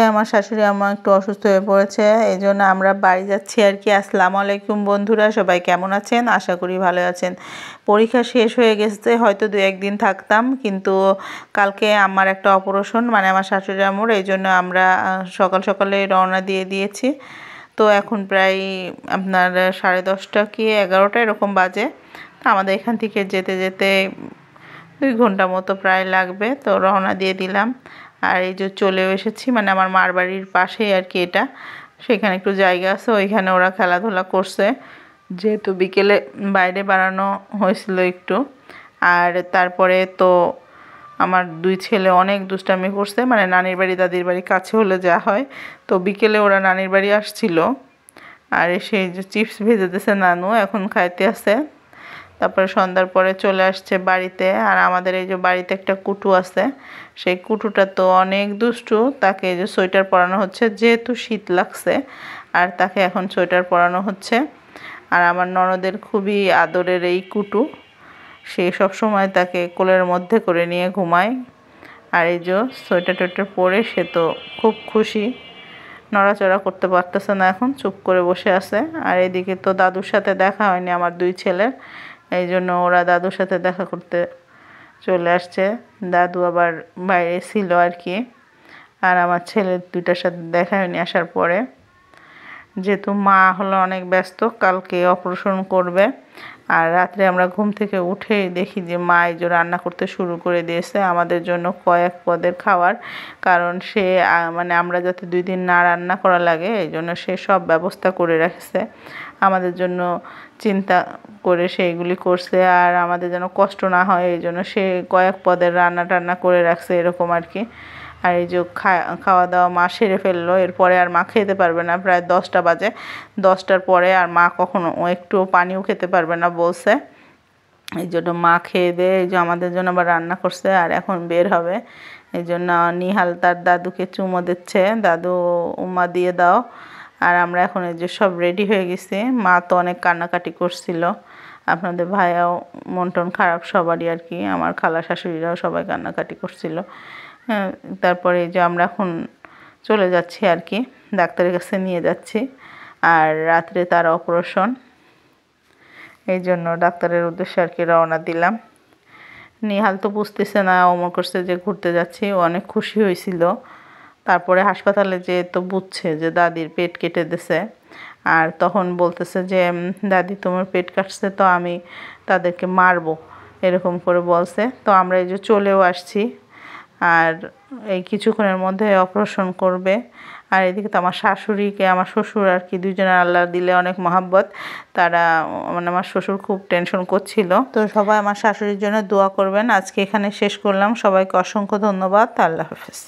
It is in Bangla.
আমার শাশুড়ি আম্মা একটু অসুস্থ হয়ে পড়েছে, এই জন্য আমরা বাড়ি যাচ্ছি আর কি। আসসালামু আলাইকুম বন্ধুরা, সবাই কেমন আছেন? আশা করি ভালো আছেন। পরীক্ষা শেষ হয়ে গেছে, হয়তো 2-1 দিন থাকতাম, কিন্তু কালকে আমার একটা অপারেশন, মানে আমার শাশুড়ি আম্মুর, এই জন্য আমরা সকাল সকালে রওনা দিয়ে দিয়েছি। তো এখন প্রায় আপনার 10:30 কি 11টা এরকম বাজে। তো আমাদের এখান থেকে যেতে যেতে 2 ঘন্টা মতো প্রায় লাগবে। তো রওনা দিয়ে দিলাম। আর এই যে চলেও এসেছি, মানে আমার মার বাড়ির পাশেই আর কি এটা। সেখানে একটু জায়গা আছে, ওইখানে ওরা খেলাধুলা করছে, যেহেতু বিকেলে বাইরে বেড়ানো হয়েছিল একটু। আর তারপরে তো আমার 2 ছেলে অনেক দুষ্টামি করছে, মানে নানির বাড়ি দাদির বাড়ি কাছে হলে যা হয়। তো বিকেলে ওরা নানির বাড়ি আসছিল, আর এসে যে চিপস ভেজে দিয়েছে নানু, এখন খাইতে আছে। তারপরে সন্ধ্যার পরে চলে আসছে বাড়িতে। আর আমাদের এই যে বাড়িতে একটা কুটু আছে, সেই কুটুটা তো অনেক দুষ্টু। তাকে এই যে সোয়েটার পরানো হচ্ছে, যেহেতু শীত লাগছে, আর তাকে এখন সোয়েটার পরানো হচ্ছে। আর আমার ননদের খুবই আদরের এই কুটু, সে সব সময় তাকে কোলের মধ্যে করে নিয়ে ঘুমায়। আর এই যে সোয়েটার টোয়েটার পরে সে তো খুব খুশি, নড়াচড়া করতে পারতেছে না, এখন চুপ করে বসে আছে। আর এদিকে তো দাদুর সাথে দেখা হয়নি আমার 2 ছেলের, এই জন্য ওরা দাদুর সাথে দেখা করতে চলে আসছে। দাদু আবার বাইরে ছিল আর কি। আর আমার ছেলের 2টার সাথে দেখা হয়নি আসার পরে, যেহেতু মা হলো অনেক ব্যস্ত, কালকে অপারেশন করবে। আর রাত্রে আমরা ঘুম থেকে উঠেই দেখি যে মা এই যে রান্না করতে শুরু করে দিয়েছে আমাদের জন্য কয়েক পদের খাবার। কারণ সে মানে আমরা যাতে 2 দিন না রান্না করা লাগে, এই জন্য সে সব ব্যবস্থা করে রাখছে আমাদের জন্য, চিন্তা করে সেইগুলি করছে। আর আমাদের যেন কষ্ট না হয়, এই জন্য সে কয়েক পদের রান্না টান্না করে রাখছে এরকম আর কি। আর এই যে খাওয়া দাওয়া মা সেরে ফেললো, এরপরে আর মা খেতে পারবে না, প্রায় 10টা বাজে। 10টার পরে আর মা কখনো একটু পানিও খেতে পারবে না বলছে। এই জন্য মা খেয়ে দিয়ে এই যে আমাদের জন্য আবার রান্না করছে, আর এখন বের হবে। এই জন্য নিহাল তার দাদুকে চুমো দিচ্ছে, দাদু উম্মা দিয়ে দাও। আর আমরা এখন এই যে সব রেডি হয়ে গেছি। মা তো অনেক কান্নাকাটি করছিল, আপনাদের ভাইয়াও মন টন খারাপ সবারই আর কি, আমার খালা শাশুড়িরাও সবাই কান্নাকাটি করছিল। হ্যাঁ, তারপরে এই যে আমরা এখন চলে যাচ্ছি আর কি, ডাক্তারের কাছে নিয়ে যাচ্ছি। আর রাত্রে তার অপারেশন, এই জন্য ডাক্তারের উদ্দেশ্যে আর কি রওনা দিলাম। নিহাল তো বুঝতেছে না, অমর করছে যে ঘুরতে যাচ্ছি, ও অনেক খুশি হয়েছিল। তারপরে হাসপাতালে যেয়ে তো বুঝছে যে দাদির পেট কেটে দিছে। আর তখন বলতেছে যে দাদি তোমার পেট কাটছে, তো আমি তাদেরকে মারবো, এরকম করে বলছে। তো আমরা এই যে চলেও আসছি, আর এই কিছুক্ষণের মধ্যে অপারেশন করবে। আর এদিকে তো আমার শাশুড়িকে, আমার শ্বশুর আর কি, 2জনের আল্লাহ দিলে অনেক মহাব্বত। তারা, মানে আমার শ্বশুর খুব টেনশন করছিল। তো সবাই আমার শাশুড়ির জন্য দোয়া করবেন। আজকে এখানে শেষ করলাম, সবাইকে অসংখ্য ধন্যবাদ। আল্লাহ হাফেজ।